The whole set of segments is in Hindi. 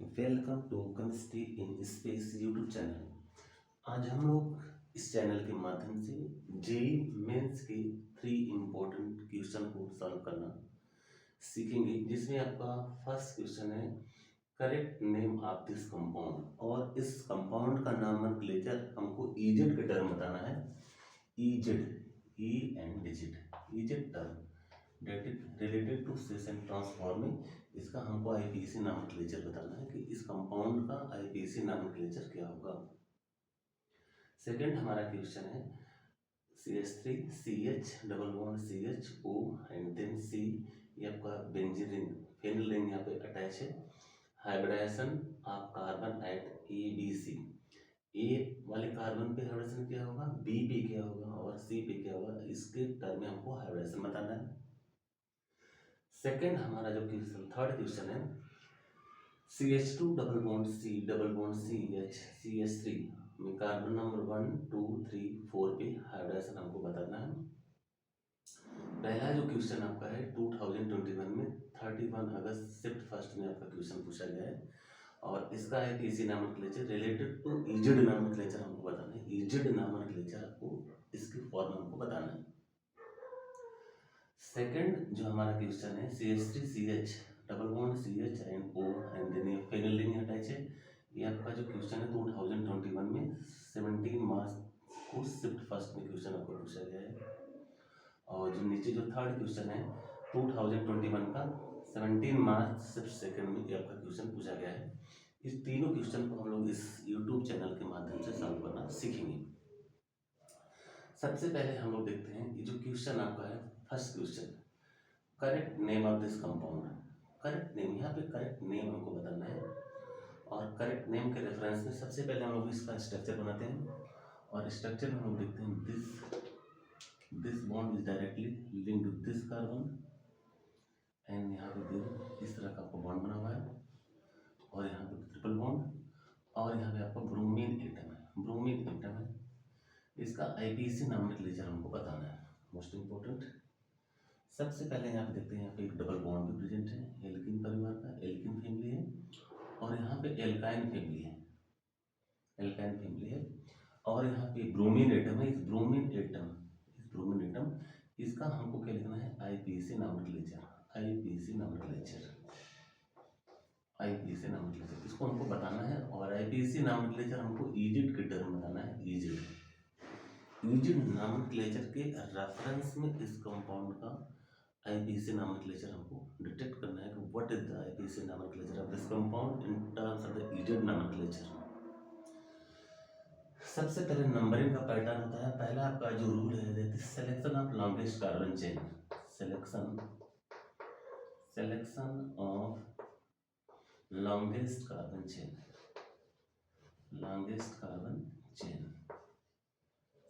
Welcome to chemistry in space YouTube channel. आज हम लोग इस चैनल के माध्यम से जेई मेंस के 3 इम्पोर्टेंट क्वेश्चन को सॉल्व करना सीखेंगे, जिसमें आपका फर्स्ट क्वेश्चन है correct name of this compound. और इस कंपाउंड का नॉमेनक्लेचर हमको इजेड के टर्म बताना है। E Z E and digit E Z term that is related to cis and transforming. इसका हमको आईपीसी नॉमेनक्लेचर बताना है कि इस कंपाउंड का आईपीसी नॉमेनक्लेचर क्या होगा। सेकंड हमारा क्वेश्चन है CH3 CH double bond CHO and then C, ये आपका बेंजीन रिंग फेनिल रिंग यहाँ पे अटैच है। Hybridization of carbon at ABC, A वाले कार्बन पे हाइब्रिडेशन क्या होगा, बी पे क्या होगा और सी पे क्या होगा, इसके टर्म में हमको हाइब्रिडेशन बताना है। सेकेंड हमारा जो क्वेश्चन थर्ड क्वेश्चन है CH2 double bond CH CH3 में कार्बन नंबर 1 2 3 4 पे हाइब्रिडेशन हमको बताना है। पहला जो क्वेश्चन आपका है 2021 में 31 अगस्त शिफ्ट फर्स्ट में आपका क्वेश्चन पूछा गया है और इसका है कि इसी नॉमेनक्लेचर रिलेटेड टू इजिड नॉमेनक्लेचर हमको बताना है। इजिड नॉमेनक्लेचर आपको इसकी फॉर्म हमको बताना है। सेकंड जो हमारा क्वेश्चन है CH3 CH double bond CH and O and then ये फेनिल रिंग अटैच है। ये आपका जो क्वेश्चन है 2021 में 17 मार्च को शिफ्ट फर्स्ट में क्वेश्चन आपको पूछा गया है। और जो नीचे जो थर्ड क्वेश्चन है 2021 का 17 मार्च शिफ्ट सेकंड में ये आपका क्वेश्चन पूछा गया है। इस तीनों क्वेश्चन को हम लोग इस यूट्यूब चैनल के माध्यम से सॉल्व करना सीखेंगे। सबसे पहले हम लोग देखते हैं कि जो क्वेश्चन आपका है first question correct name of this compound. Correct name, यहाँ पे करेक्ट नेम हमको बताना है और करेक्ट नेम के रेफरेंस में सबसे पहले हम लोग इसका स्ट्रक्चर बनाते हैं और स्ट्रक्चर में हम लोग देखते हैं this bond is directly linked to this carbon and यहाँ पे देखो इस तरह का आपको बॉन्ड बना हुआ है और यहाँ पे ट्रिपल बॉन्ड और यहाँ पे आपका ब्रोमीन एटम है। इसका आईपीसी नॉमेनक्लेचर हमको बताना है, मोस्ट इंपॉर्टेंट। सबसे पहले यहाँ पे देखते हैं, यहाँ पे एक डबल बॉन्ड भी प्रेजेंट है, एल्किन परिवार का, एल्किन फैमिली है और यहाँ पे एल्काइन फैमिली है, और यहाँ पे ब्रोमीन एटम है। इस ब्रोमीन एटम इसका हमको क्या लिखना है, आईपीसी नॉमेनक्लेचर इसको हमको बताना है और आईपीसी नॉमेनक्लेचर हमको इजिड के टर्म बताना है। इजिड नॉमेनक्लेचर के रेफरेंस में इस कंपाउंड का आईपीसी नॉमेनक्लेचर हमको डिटेक्ट करना है कि what is the IPC nomenclature of this compound in terms of the इजिड नॉमेनक्लेचर। सबसे पहले नंबरिंग का पैटर्न होता है। पहला आपका जो रूल है selection of longest carbon chain, selection of longest carbon chain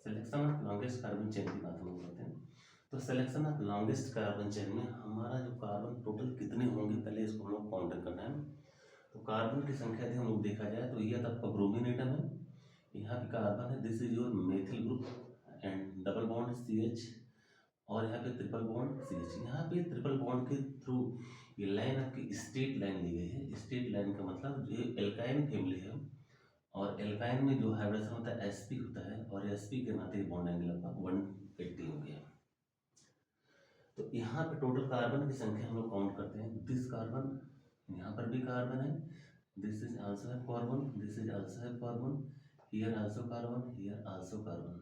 selection of longest carbon chain की बात हम लोग करते हैं। तो selection of longest carbon chain में हमारा जो कार्बन टोटल कितने होंगे पहले इसको हम लोग काउंट करना है। तो कार्बन की संख्या यदि हम लोग देखा जाए तो ये आपका ब्रोमीन एटम है, यहाँ पे कार्बन है, this is your methyl group and double bond CH और यहाँ पे ट्रिपल बॉन्ड CH। यहाँ पे ट्रिपल बॉन्ड के थ्रू ये लाइन आपकी स्ट्रेट लाइन ली गई है। स्ट्रेट लाइन का मतलब ये एल्काइन फैमिली है और एल्काइन में जो हाइब्रिडेशन होता है sp होता है और sp के नाते बॉन्ड एंगल आपका 180 हो गया। तो यहाँ पे टोटल कार्बन की संख्या हम लोग काउंट करते हैं। दिस कार्बन, यहाँ पर भी कार्बन है, दिस इज आल्सो है कार्बन, दिस इज आल्सो है carbon, here also carbon, here also carbon.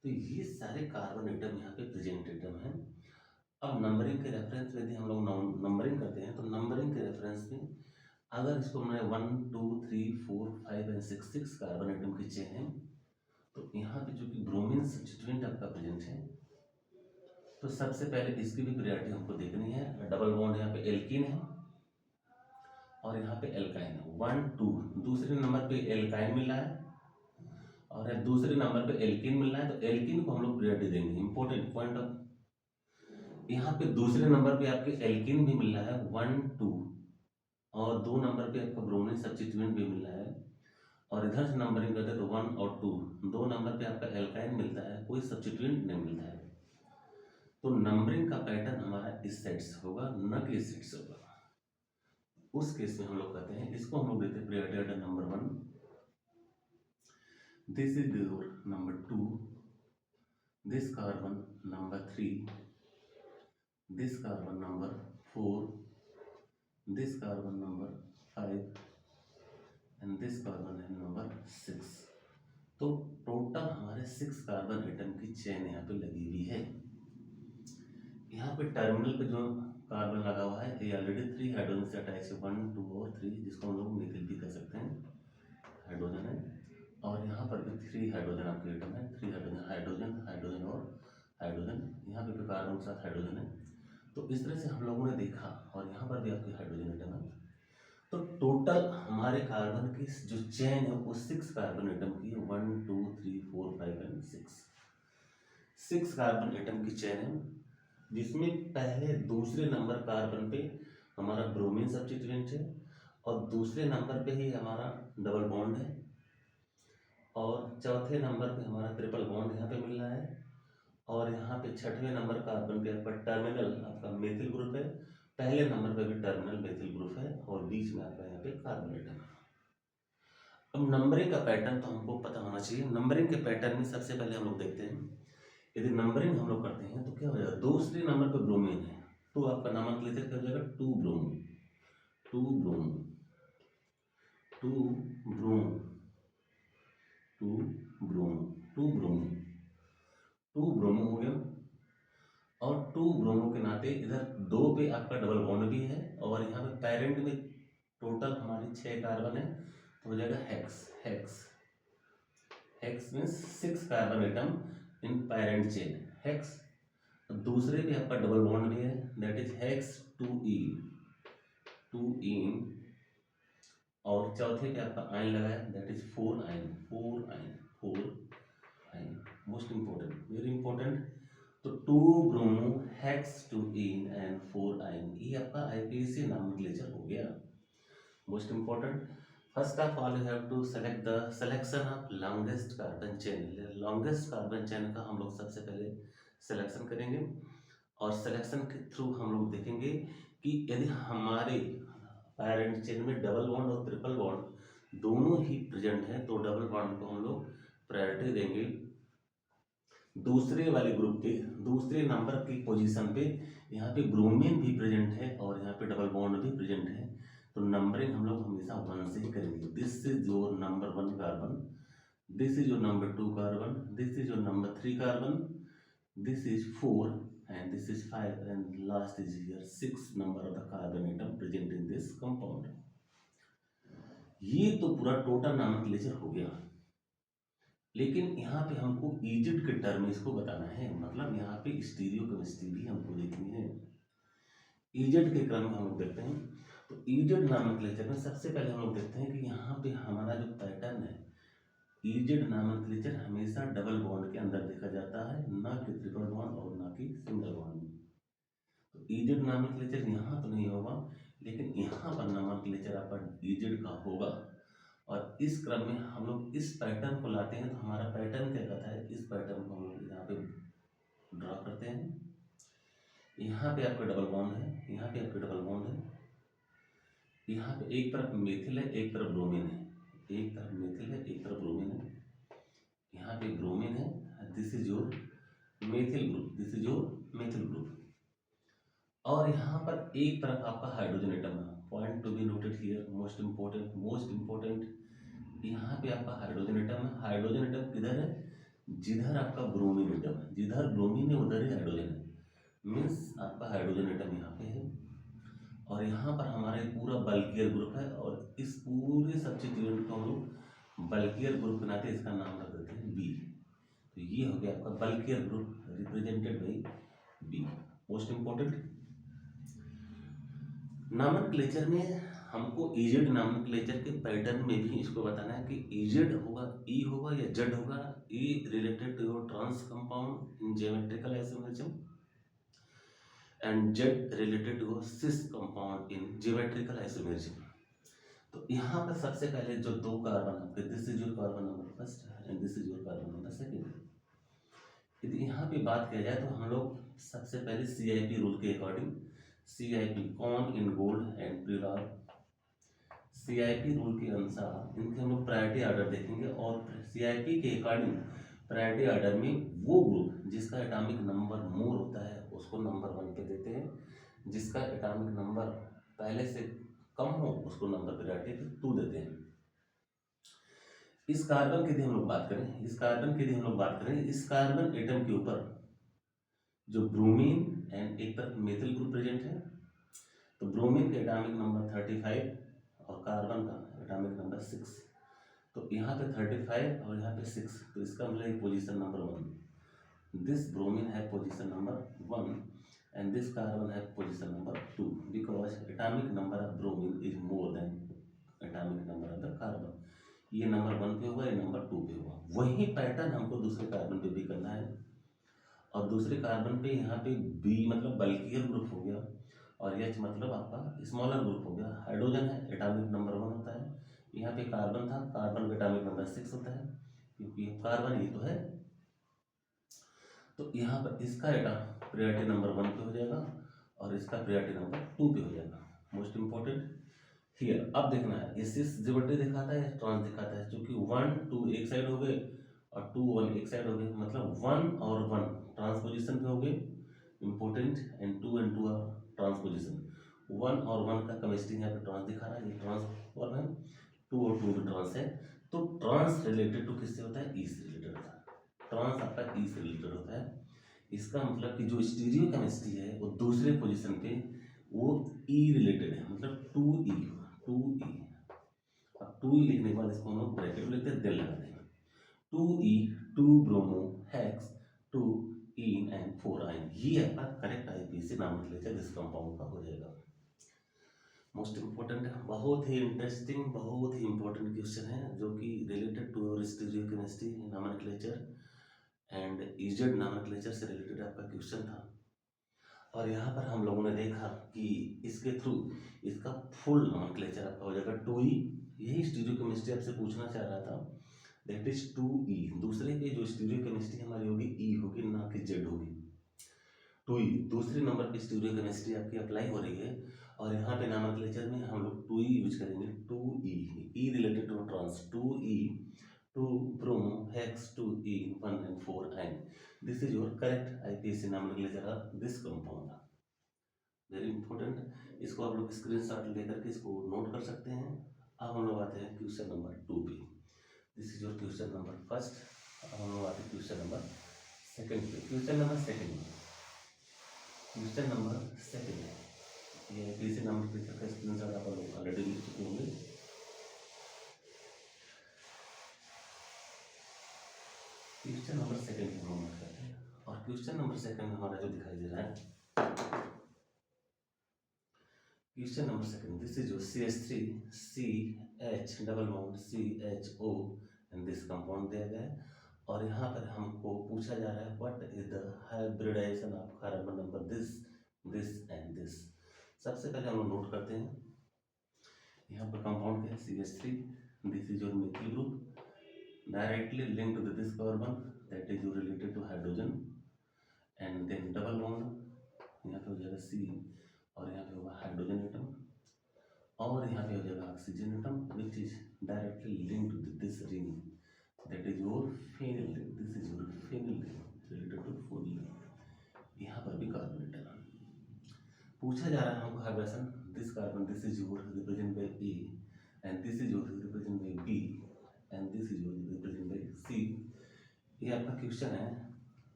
तो ये सारे कार्बन एटम यहाँ पे प्रेजेंट एटम है। अब नंबरिंग के रेफरेंस में यदि हम लोग नंबरिंग करते हैं तो नंबरिंग के रेफरेंस में अगर इसको हमने 1 2 3 4 5 एंड 6 कार्बन एटम की चेन है तो यहाँ पे जो कि ब्रोमीन सब्स्टिट्यूएंट आपका प्रेजेंट है तो सबसे पहले इसकी भी प्रायोरिटी हमको देखनी है। डबल बॉन्ड यहाँ पे एल्कीन है और यहाँ पे एल्काइन है, 1 2। दूसरे नंबर पे एल्काइन मिल रहा है और दूसरे नंबर पे एल्कीन मिल रहा है, तो एल्कीन को हम लोग प्रायोरिटी देंगे। इंपॉर्टेंट पॉइंट ऑफ, यहाँ पे दूसरे नंबर पे आपके एल्कीन भी मिल रहा है 1 2 और 2 नंबर पे आपका ब्रोमीन सब्स्टिट्यूएंट भी मिल रहा है और इधर से नंबरिंग करते हैं तो 1 और 2, 2 नंबर पे आपका एल्काइन मिलता है, कोई सब्स्टिट्यूएंट नहीं मिलता है। तो नंबरिंग का पैटर्न हमारा इस साइड से होगा, न कि इस साइड से होगा। उस केस में हम लोग कहते हैं, इसको हम लोग देते हैं periodic item number 1, this is your number 2, this carbon number 3, this carbon number 4, this carbon number 5 and this carbon number 6। तो टोटल हमारे 6 कार्बन एटम की चेन यहाँ पे लगी हुई है। यहाँ पे टर्मिनल पे जो कार्बन लगा हुआ है ये ऑलरेडी 3 हाइड्रोजन से अटैच है, 1 2 और 3, जिसको हम लोग मिथिल भी कह सकते हैं, हाइड्रोजन है। और यहाँ पर भी 3 हाइड्रोजन आपके एटम है, 3 हाइड्रोजन, हाइड्रोजन हाइड्रोजन और हाइड्रोजन, यहाँ पे भी कार्बन के साथ हाइड्रोजन है। तो इस तरह से हम लोगों ने देखा, और यहाँ पर भी आपकी हाइड्रोजन एटम है। तो टोटल हमारे कार्बन की जो चेन है वो 6 कार्बन एटम की है, 1 2 3 4 5 एंड 6 कार्बन एटम की चेन है, जिसमें पहले दूसरे नंबर कार्बन पे हमारा ब्रोमीन सब्स्टिट्यूएंट है, और दूसरे नंबर पे ही हमारा डबल बॉन्ड है, और चौथे नंबर पे हमारा ट्रिपल बॉन्ड यहाँ पे मिल रहा है, और यहाँ पे छठवें नंबर कार्बन पे आपका टर्मिनल आपका मेथिल ग्रुप है, पहले नंबर पे भी टर्मिनल मेथिल ग्रुप है, और बीच में आपका यहाँ पे कार्बन एटम है। अब नंबरिंग का पैटर्न तो हमको पता होना चाहिए। नंबरिंग के पैटर्न में सबसे पहले हम लोग देखते हैं, यदि नंबरिंग हम लोग करते हैं तो क्या हो जाएगा, दूसरे नंबर पे ब्रोमीन है तो आपका नामकलिचर क्या हो जाएगा, 2 ब्रोम 2 ब्रोम 2 ब्रोम 2 ब्रोम 2 ब्रोम 2 ब्रोमो हो गया। और 2 ब्रोमो के नाते इधर 2 पे आपका डबल बॉन्ड भी है, और यहाँ पे पेरेंट में टोटल हमारी 6 कार्बन है, तो हो जाएगा hex. Hex hex means 6 carbon atom in parent chain, hex. दूसरे पे आपका डबल बॉन्ड भी है, दैट इज हेक्स 2 इन, और चौथे पे आपका आयन लगा है, that is 4 ion 4 ion. Most important, very important. तो 2 bromo hex 2 ene and 4 ion, ये आपका आईपीएसी नॉमेनक्लेचर हो गया। Most important, first of all you have to select the selection of longest carbon chain. Longest carbon chain का हम लोग सबसे पहले सिलेक्शन करेंगे, और सिलेक्शन के थ्रू हम लोग देखेंगे कि यदि हमारे पेरेंट चेन में डबल बॉन्ड और ट्रिपल बॉन्ड दोनों ही प्रेजेंट है, तो डबल बॉन्ड को हम लोग प्रायोरिटी देंगे दूसरे वाले ग्रुप के दूसरे नंबर की पोजीशन पे। यहाँ पे ब्रोमीन भी प्रेजेंट है और यहाँ पे डबल बॉन्ड भी प्रेजेंट है, तो नंबरिंग हम लोग हमेशा 1 से ही करेंगे। This is your number 1 carbon, this is your number 2 carbon, this is your number 3 carbon, this is 4 and this is 5 and last is here 6 number of the carbon atom present in this compound। ये तो पूरा टोटल नॉमेनक्लेचर हो गया, लेकिन यहाँ पे हमको इजिड के टर्म इसको बताना है, मतलब यहाँ पे स्टीरियोकेमिस्ट्री भी हमको देखनी है। इजिड के क्रम में हम लोग देखते हैं, तो इजिड नॉमेनक्लेचर में सबसे पहले हम लोग देखते हैं कि यहाँ पे हमारा जो पैटर्न है, इजिड नॉमेनक्लेचर हमेशा डबल बॉन्ड के अंदर देखा जाता है, ना कि ट्रिपल बॉन्ड और ना कि सिंगल बॉन्ड। तो इजिड नॉमेनक्लेचर यहाँ तो नहीं होगा, लेकिन यहाँ पर नॉमेनक्लेचर आपका इजिड का होगा। और इस क्रम में हम लोग इस पैटर्न को लाते हैं, तो हमारा पैटर्न क्या कहता है, इस पैटर्न को हम लोग यहाँ पे ड्रा करते हैं। यहाँ पे आपका डबल बॉन्ड है, यहाँ पे आपका डबल बॉन्ड है, यहाँ पे एक तरफ मेथिल है एक तरफ ब्रोमीन है, एक तरफ मेथिल है एक तरफ ब्रोमीन है, यहाँ पे ब्रोमीन है, this is your methyl group, this is your methyl group. और यहाँ पर एक तरफ आपका हाइड्रोजन एटम है, point to be noted here, most important, यहाँ पे आपका हाइड्रोजन एटम है। हाइड्रोजन एटम किधर है, जिधर आपका ब्रोमीन एटम है, जिधर ब्रोमीन है उधर ही हाइड्रोजन है, मीन्स आपका हाइड्रोजन एटम यहाँ पे है। और यहाँ पर हमारा एक पूरा बल्कियर ग्रुप है, और इस पूरे सब्स्टिट्यूएंट को हम लोग बल्कियर ग्रुप के नाते इसका नाम रख देते हैं बी। तो ये हो गया आपका bulkier group represented by B. Most important, nomenclature में हमको इजेड नॉमेनक्लेचर के पैटर्न में भी इसको बताना है कि इजेड होगा, ई होगा या जेड होगा। E related to your trans compound in geometrical isomerism and Z related to your cis compound in geometrical isomerism. तो यहाँ पर सबसे पहले जो 2 कार्बन आपके, this is your carbon number first and this is your carbon number second. यदि यहाँ पे बात किया जाए तो हम लोग सबसे पहले CIP रूल के according, CIP Cahn Ingold and Prelog CIP rule के अनुसार इनके हम लोग प्रायोरिटी ऑर्डर देखेंगे, और CIP के अकॉर्डिंग प्रायोरिटी ऑर्डर में वो ग्रुप जिसका एटॉमिक नंबर मोर होता है उसको नंबर 1 पे देते हैं, जिसका एटॉमिक नंबर पहले से कम हो उसको नंबर प्रायोरिटी पे 2 देते हैं। इस कार्बन की यदि हम लोग बात करें, इस कार्बन एटम के ऊपर जो ब्रोमीन एंड एक तरफ मेथिल ग्रुप प्रेजेंट है, तो ब्रोमीन का एटॉमिक नंबर 35 और कार्बन का एटॉमिक नंबर 6, तो यहाँ पे 35 और यहाँ पे 6, तो इसका मतलब पोजीशन नंबर 1, दिस ब्रोमीन है position number 1 and this carbon है position number 2, because atomic number of bromine is more than atomic number of the carbon. ये नंबर 1 पे होगा, ये नंबर 2 पे होगा। वही पैटर्न हमको दूसरे कार्बन पे भी करना है, और दूसरे कार्बन पे यहाँ पे बी मतलब बल्कियर ग्रुप हो गया, और एच मतलब आपका स्मॉलर ग्रुप हो गया। हाइड्रोजन है, एटॉमिक नंबर 1 होता है, यहाँ पे कार्बन था, कार्बन का एटॉमिक नंबर 6 होता है, क्योंकि कार्बन ये तो है, तो यहाँ पर इसका प्रायोरिटी नंबर 1 पे हो जाएगा और इसका प्रायोरिटी नंबर 2 पे हो जाएगा। मोस्ट इंपॉर्टेंट हियर, अब देखना है ये सिस जियोमेट्री दिखाता है, ट्रांस दिखाता है, क्योंकि 1 2 एक साइड हो गए और 2 1 एक साइड हो गए, मतलब 1 और 1 ट्रांसपोजिशन पे हो गए इंपॉर्टेंट, एंड 2 and 2 ट्रांसपोजिशन। 1 और 1 का केमिस्ट्री यहाँ पे ट्रांस दिखा रहा है, ये ट्रांस 1 है, 2 और 2 भी ट्रांस है, तो ट्रांस रिलेटेड टू किससे होता है, ई से रिलेटेड होता है। ट्रांस आपका ई से रिलेटेड होता है, इसका मतलब कि जो स्टीरियो केमिस्ट्री है वो दूसरे पोजीशन पे वो ई रिलेटेड है, मतलब 2E, 2E। अब 2E लिखने के बाद इसको हम लोग ब्रैकेट में लिखते हैं, दिल लगा देंगे, 2E 2 bromo hex 2 ene and 4 ion, ये आपका करेक्ट IPAC नॉमेनक्लेचर इस कंपाउंड का हो जाएगा। मोस्ट इंपॉर्टेंट, बहुत ही इंटरेस्टिंग, बहुत ही इंपॉर्टेंट क्वेश्चन है, जो कि related to stereo chemistry nomenclature and E Z nomenclature से रिलेटेड आपका क्वेश्चन था। और यहाँ पर हम लोगों ने देखा कि इसके थ्रू इसका फुल नॉमेनक्लेचर आपका हो जाएगा 2E, यही स्टीरियो केमिस्ट्री आपसे पूछना चाह रहा था, दैट इज 2E। दूसरे पे जो स्टीरियो केमिस्ट्री हमारी होगी E होगी, ना कि Z होगी। 2E दूसरे नंबर पे स्टीरियो केमिस्ट्री आपकी अप्लाई हो रही है, और यहाँ पे नॉमेनक्लेचर में हम लोग 2E यूज करेंगे, 2E, E related to trans, 2E 2 bromo hex 2E 1 and 4 ion. This is your correct IPAC nomenclature of this compound. Very important, इसको आप लोग स्क्रीनशॉट लेकर के इसको नोट कर सकते हैं। अब हम लोग आते हैं क्वेश्चन नंबर 2 पे, this is your question number first. अब हम लोग आते हैं क्वेश्चन नंबर सेकंड पे। क्वेश्चन नंबर सेकंड ये IPAC नॉमेनक्लेचर का स्क्रीनशॉट आप लोग ऑलरेडी लिख चुके होंगे। क्वेश्चन नंबर सेकंड हम नोट करते हैं, और क्वेश्चन नंबर सेकंड हमारा जो दिखाई दे रहा है, question number second, this is your CH3 CH double bond CHO and this compound दिया गया है, और यहाँ पर हमको पूछा जा रहा है what is the hybridization of carbon number this and this. सबसे पहले हम लोग नोट करते हैं, यहाँ पर कंपाउंड है CH3, this is your methyl group directly linked to this carbon, that is related to hydrogen, and then double bond यहाँ पे हो जाएगा C, और यहाँ पे होगा हाइड्रोजन एटम, और यहाँ पे हो जाएगा oxygen atom, which is directly linked to this ring, that is your phenyl ring, this is your phenyl ring related to phenyl ring। यहाँ पर भी कार्बन एटम पूछा जा रहा है हमको hybridization, this carbon this is your represent by A and this is your represent by B and this is your represented by C। ये आपका क्वेश्चन है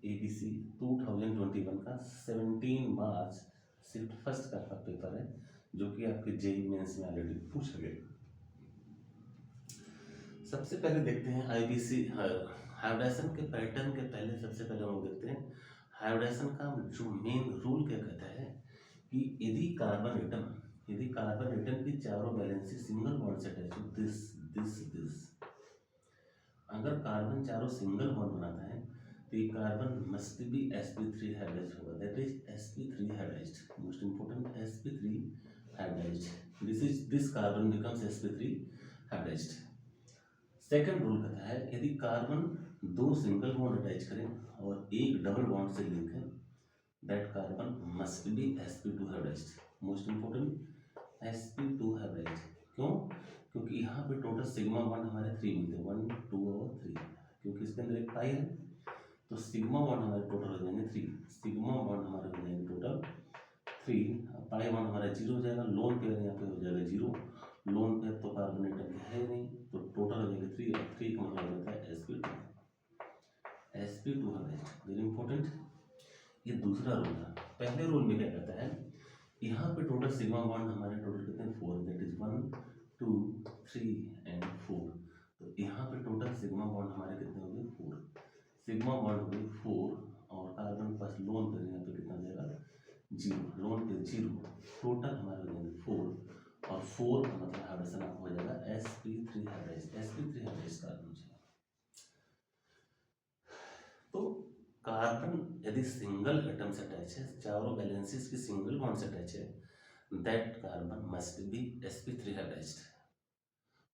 ABC 2021 का 17 मार्च शिफ्ट फर्स्ट का आपका पेपर है, जो कि आपके JEE मेंस में ऑलरेडी पूछा गया। सबसे पहले देखते हैं IPAC हाइब्रिडेशन के पैटर्न के पहले सबसे पहले हम लोग देखते हैं हाइब्रिडेशन का जो मेन रूल क्या कहता है कि यदि कार्बन एटम की चारों वैलेंसी सिंगल बॉन्ड से अटैच हो, दिस अगर कार्बन चारों सिंगल बॉन्ड बनाता है तो ये carbon must be sp3 hybridised होगा, that is sp3 hybridised. Most important sp3 hybridised, this carbon becomes sp3 hybridised. Second rule कहता है यदि कार्बन 2 सिंगल बॉन्ड अटैच करें और एक डबल बॉन्ड से लिंक है, that carbon must be sp2 hybridized. Most important sp2 hybridized, क्यों? क्योंकि यहाँ पे टोटल सिग्मा बॉन्ड हमारे 3 मिलते हैं, 1 2 और 3, क्योंकि इसके अंदर एक पाई है, तो सिग्मा बॉन्ड हमारे टोटल हो जाएंगे 3, सिग्मा बॉन्ड हमारे हो जाएंगे टोटल 3, पाई बॉन्ड हमारा 0 हो जाएगा, लोन पेयर यहाँ पे हो जाएगा 0, लोन पेयर तो कार्बन एटम है ही नहीं, तो टोटल हो जाएगा 3, और 3 का मतलब होता है sp2 है, वेरी इंपॉर्टेंट। ये दूसरा रूल है। पहले रूल में क्या कहता है, यहाँ पे टोटल सिग्मा बॉन्ड हमारे टोटल कितने हैं 4, दैट इज 1 2 3 एंड 4, तो यहाँ पे टोटल सिग्मा बॉन्ड हमारे कितने हो गए 4, सिग्मा बॉन्ड हो गए 4, और कार्बन प्लस लोन पे यहाँ पे कितना जाएगा 0, लोन पे 0, टोटल हमारे हो जाएंगे 4, और 4 का मतलब हाइड्रोजन आपको हो जाएगा sp3 hydride, sp3 hydride carbon से। तो कार्बन यदि सिंगल एटम से अटैच है, चारों वैलेंसीज की सिंगल बॉन्ड से अटैच है, that carbon must be sp3 hybridized.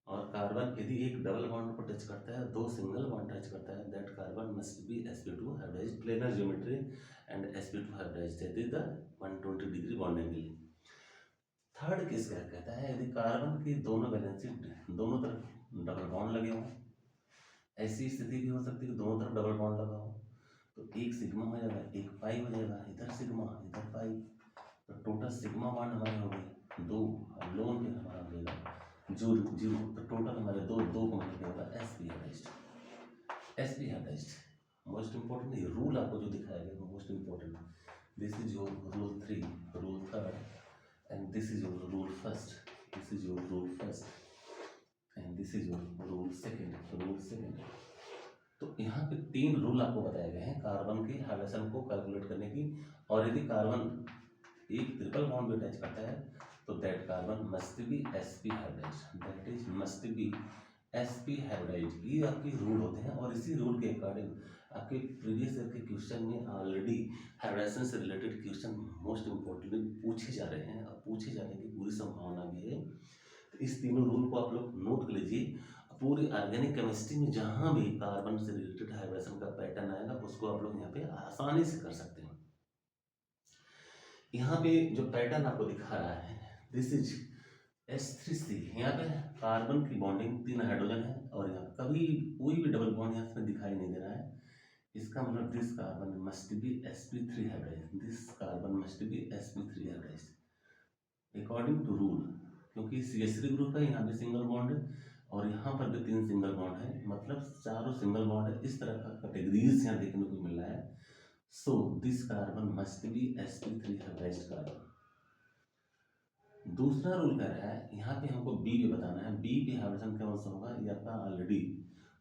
और कार्बन यदि एक डबल बॉन्ड को टच करता है, दो सिंगल बॉन्ड टच करता है, that carbon must be sp2 hybridized, planar geometry and sp2 hybridized, that is the 120 degree bond angle. Third case क्या कहता है, यदि कार्बन की दोनों वैलेंसी दोनों तरफ डबल बॉन्ड लगे हों, ऐसी स्थिति भी हो सकती है कि दोनों तरफ डबल बॉन्ड लगा हो, तो एक सिग्मा हो जाएगा, एक पाई हो जाएगा, इधर सिग्मा इधर पाई, तो टोटल सिग्मा बॉन्ड हमारे हो गए 2, और लोन पे हमारा हो जाएगा 0, तो टोटल हमारे 2 2 को मतलब क्या होगा sp hybridized, sp hybridized. Most important ये रूल आपको जो दिखाया गया most important, this is your rule 3, rule 3rd, and this is your rule 1st, this is your rule 1st, and this is your rule 2nd। तो यहाँ पे 3 रूल आपको बताए गए हैं कार्बन के हाइड्रोजन को कैलकुलेट करने की, और यदि कार्बन एक ट्रिपल बॉन्ड पे अटैच करता है, तो that carbon must be sp hybridized, that is must be sp hybridized. ये आपके रूल होते हैं, और इसी रूल के अकॉर्डिंग आपके प्रीवियस ईयर के क्वेश्चन में ऑलरेडी हाइड्रोजन से रिलेटेड क्वेश्चन मोस्ट इम्पोर्टेंटली पूछे जा रहे हैं, और पूछे जाने की पूरी संभावना भी है। तो इस तीनों रूल को आप लोग नोट कर लीजिए, पूरी ऑर्गेनिक केमिस्ट्री में जहाँ भी कार्बन से रिलेटेड हाइड्रोजन का पैटर्न आएगा, उसको आप लोग यहाँ पे आसानी से कर सकते हैं। यहाँ पे जो पैटर्न आपको दिखा रहा है, दिस इज S3C, यहाँ पे कार्बन की बॉन्डिंग 3 हाइड्रोजन है, और यहाँ कभी कोई भी डबल बॉन्ड यहाँ पे दिखाई नहीं दे रहा है, इसका मतलब this carbon must be sp3 hybridised, this carbon must be sp3 hybridized according to rule, क्योंकि CH3 ग्रुप है, यहाँ पे सिंगल बॉन्ड है, और यहाँ पर भी 3 सिंगल बॉन्ड है, मतलब चारों सिंगल बॉन्ड है, इस तरह का कैटेगरीज यहाँ देखने को मिल रहा है। So this carbon must be sp3 hybridised carbon. दूसरा रूल कह रहा है, यहाँ पे हमको बी पे बताना है, बी पे हाइड्रोजन कौन सा होगा, ये आपका ऑलरेडी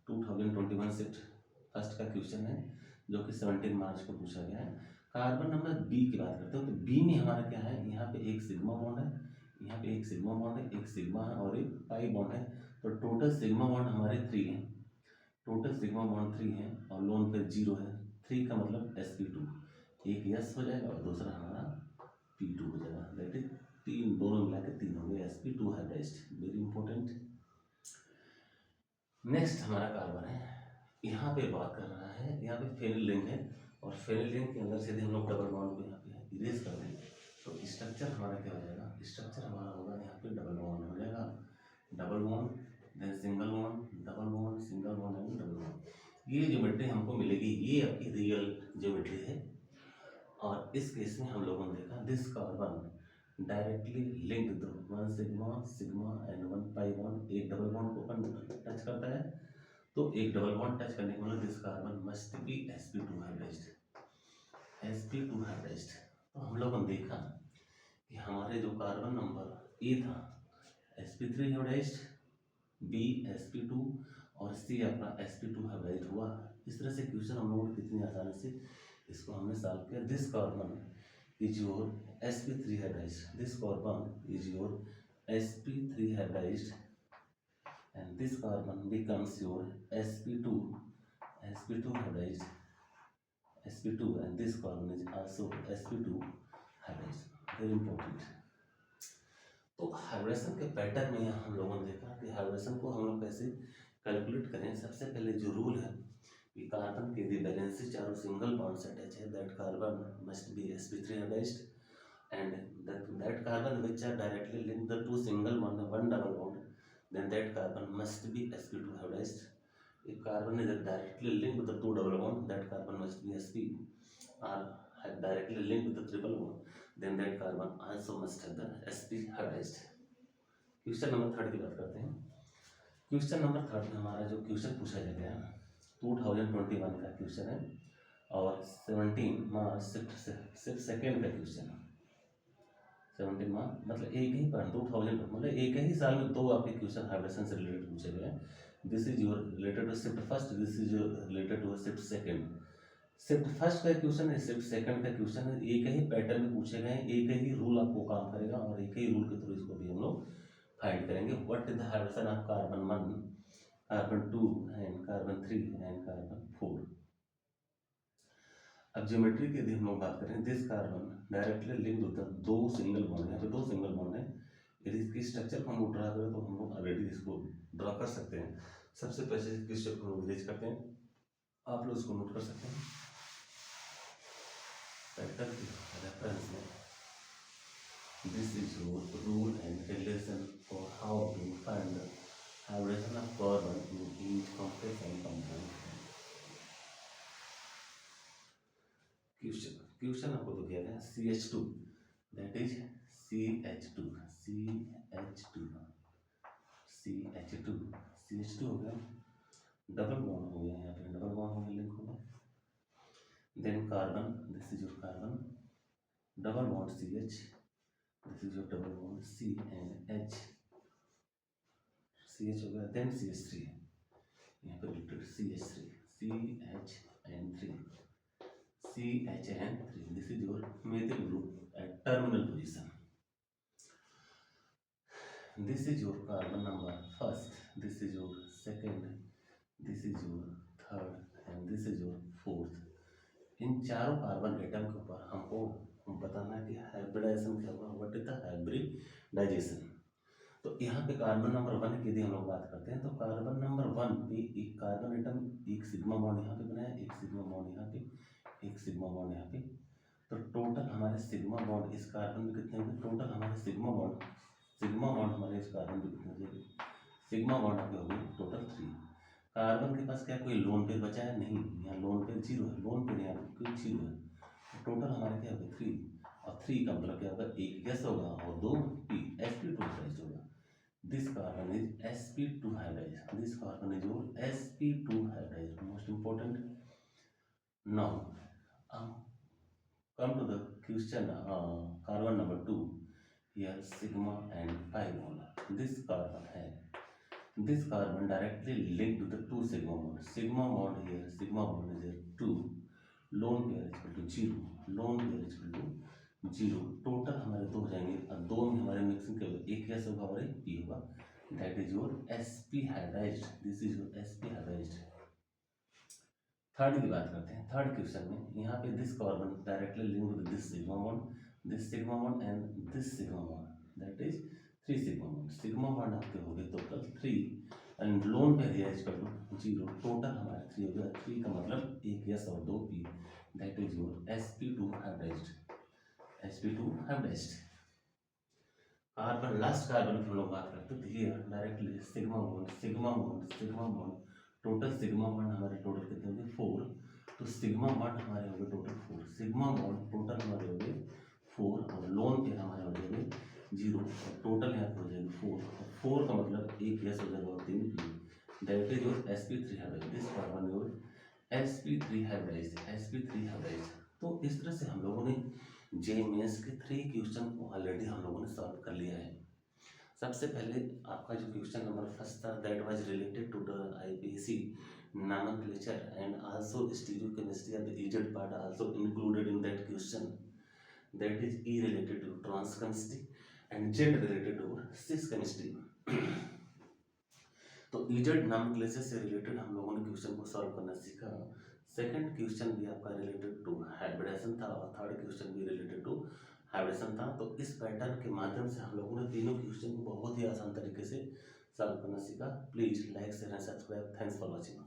2021 शिफ्ट फर्स्ट का क्वेश्चन है, जो कि 17 मार्च को पूछा गया है। कार्बन नंबर बी की बात करते हो, तो बी में हमारा क्या है, यहाँ पे एक सिग्मा बॉन्ड है, यहाँ पे एक सिग्मा बॉन्ड है, एक सिग्मा है और एक पाई बॉन्ड है, तो टोटल सिग्मा बॉन्ड हमारे 3 हैं, टोटल सिग्मा बॉन्ड 3 है, और लोन पे 0 है, 3 का मतलब sp2, एक यस हो जाएगा और दूसरा हमारा p2 हो जाएगा, दैट इज 3 दोनों मिला के 3 हो गए sp2 hybridized, very important. Next हमारा कार्बन है, यहाँ पे बात कर रहा है, यहाँ पे फेनिल रिंग है, और फेनिल रिंग के अंदर से हम लोग डबल बॉन्ड को यहाँ पे इरेज कर दें, तो स्ट्रक्चर हमारा क्या हो जाएगा, स्ट्रक्चर हमारा होगा यहाँ पे डबल बॉन्ड हो जाएगा, double bond then single bond, double bond single bond and double bond. ये ज्योमेट्री हमको मिलेगी, ये आपकी रियल ज्योमेट्री है। और इस केस में हम लोगों ने देखा this carbon directly linked the 1 sigma sigma and 1 pi bond, एक डबल बॉन्ड को अपन टच करता है, तो एक डबल बॉन्ड टच करने के मतलब this carbon must be sp2 hybridized, sp2 hybridized. तो हम लोगों ने देखा कि हमारे जो कार्बन नंबर ए था sp3 हाइब्रिडाइज्ड, बी sp2, और सी अपना sp2 हाइब्रिडाइज्ड हुआ। इस तरह से क्वेश्चन हम लोगों ने कितनी आसानी से इसको हमने सॉल्व किया। This carbon is your sp3 hybridised, this carbon is your sp3 hybridized, and this carbon becomes your sp2 hybridized, sp2, and this carbon is also sp2 hybridized, very important। तो हाइब्रिडेशन के पैटर्न में हम लोगों ने देखा कि हाइब्रिडेशन को हम लोग कैसे कैलकुलेट करें। सबसे पहले जो रूल है कि कार्बन के यदि वैलेंसी चारों सिंगल बॉन्ड से अटैच है, that carbon must be sp3 hybridized, and that carbon which are directly linked the two single bond, one double bond, then that carbon must be sp2 hybridized. If carbon is directly linked with the two double bond, that carbon must be sp, or directly linked with the triple bond, then that carbon also must have the sp hybridized. Question number 3 की बात करते हैं। क्वेश्चन नंबर 3 में हमारा जो क्वेश्चन पूछा गया है 2021 का क्वेश्चन है और 17 मार्च शिफ्ट सेकेंड का क्वेश्चन है। 17 मार्च मतलब एक ही पर 2000 मतलब एक ही साल में दो आपके क्वेश्चन हाइब्रिडेशन से रिलेटेड पूछे गए हैं। This is your related to shift first, this is your related to shift second. Shift first का क्वेश्चन है, शिफ्ट सेकंड का क्वेश्चन है, एक ही पैटर्न में पूछे गए हैं, एक ही रूल आपको काम करेगा और एक ही रूल के थ्रू इसको भी हम लोग फाइंड करेंगे। What is the hybridization of carbon 1, carbon 2 and carbon 3 and carbon 4। अब ज्योमेट्री की यदि हम लोग बात करें, दिस कार्बन डायरेक्टली लिंक्ड होता है, दो सिंगल बॉन्ड है, तो दो सिंगल बॉन्ड है। यदि इसकी स्ट्रक्चर को हम लोग ड्रा करें तो हम लोग ऑलरेडी इसको ड्रा कर सकते हैं। सबसे पहले इसकी स्ट्रक्चर को विलेज करते हैं, आप लोग इसको नोट कर सकते हैं पैटर्न की रेफरेंस में। This is your rule and relation for how to find the hybridization of carbon in each complex and compound. Question आपको तो दिया गया CH2, दैट इज CH2 हो गया, डबल बॉन्ड हो गया, यहाँ पे डबल बॉन्ड हो गया, लिंक हो गया। Then carbon, this is your carbon, double bond CH, this is your double bond C and H, CH हो गया। देन CH3, यहाँ पे related CH3, CH and 3, this is your methyl group at terminal position. This is your carbon number first, this is your second, this is your third and this is your fourth। इन चारों कार्बन एटम के ऊपर हमको बताना है कि हाइब्रिडाइजेशन क्या हुआ, व्हाट इज द हाइब्रिडाइजेशन। तो यहाँ पे कार्बन नंबर 1 की यदि हम लोग बात करते हैं तो कार्बन नंबर 1 पे एक कार्बन एटम, एक सिग्मा बॉन्ड यहाँ पे बनाया, एक सिग्मा बॉन्ड यहाँ पे, एक सिग्मा बॉन्ड यहाँ पे। तो टोटल हमारे सिग्मा बॉन्ड इस कार्बन में कितने होंगे, टोटल हमारे सिग्मा बॉन्ड हमारे इस कार्बन में कितने हो जाएंगे, सिग्मा बॉन्ड आपके हो गए टोटल 3। कार्बन के पास क्या कोई लोन पेयर बचा है, नहीं, यहाँ लोन पेयर 0 है, लोन पेयर यहाँ पे कोई 0 है। तो टोटल हमारे क्या होगा 3, और 3 का मतलब क्या होगा, एक गैस होगा और 2 p sp2 हाइब्रिडाइज्ड होगा। This carbon is sp2 hybridized, this carbon is your sp2 hybridized, most important. Now come to the question, carbon number 2, here sigma and pi bond। this carbon directly linked to the two sigma bond, sigma bond here, sigma bond is here 2, lone pair is equal to 0, lone pair is equal to 0। Total हमारे दो हो जाएंगे, अब दो में हमारे मिक्सिंग के एक गैस होगा और एक पी होगा, that is your sp hybridized, this is your sp hybridized. Third की बात करते हैं, थर्ड क्वेश्चन में यहाँ पे this carbon directly linked with this sigma bond and this sigma bond, that is 3 sigma bond. Sigma bond आपके हो गए टोटल 3 एंड लोन पे रियाइज कर लो 0, टोटल हमारे 3 हो गया। 3 का मतलब एक गैस और 2 p, that is your sp2 hybridized, sp2 hybridized. Carbon last carbon की हम लोग बात करते हैं, here directly sigma bond total sigma bond हमारे टोटल कितने हो गए 4, तो सिग्मा बॉन्ड हमारे हो गए टोटल 4, सिग्मा बॉन्ड टोटल हमारे हो गए 4 और लोन पेयर हमारे हो जाएंगे 0, और टोटल यहाँ पे हो जाएंगे 4, और 4 का मतलब एक गैस हो जाएगा और 3 p, that is your sp3 hybridised, this carbon your sp3 hybridized. तो इस तरह से हम लोगों ने जे मेंस के 3 क्वेश्चन को ऑलरेडी हम लोगों ने सॉल्व कर लिया है। सबसे पहले आपका जो क्वेश्चन नंबर फर्स्ट था, that was related to the IPC nomenclature and also stereochemistry of the agent part also included in that question, that is E related to trans chemistry and Z related to cis chemistry। तो EZ nomenclature से रिलेटेड हम लोगों ने क्वेश्चन को सॉल्व करना सीखा। सेकंड क्वेश्चन भी आपका रिलेटेड टू हाइब्रिडेशन था और थर्ड क्वेश्चन भी रिलेटेड टू हाइब्रिडेशन था। तो इस पैटर्न के माध्यम से हम लोगों ने तीनों क्वेश्चन को बहुत ही आसान तरीके से सॉल्व करना सीखा। Please like share and subscribe. Thanks for watching.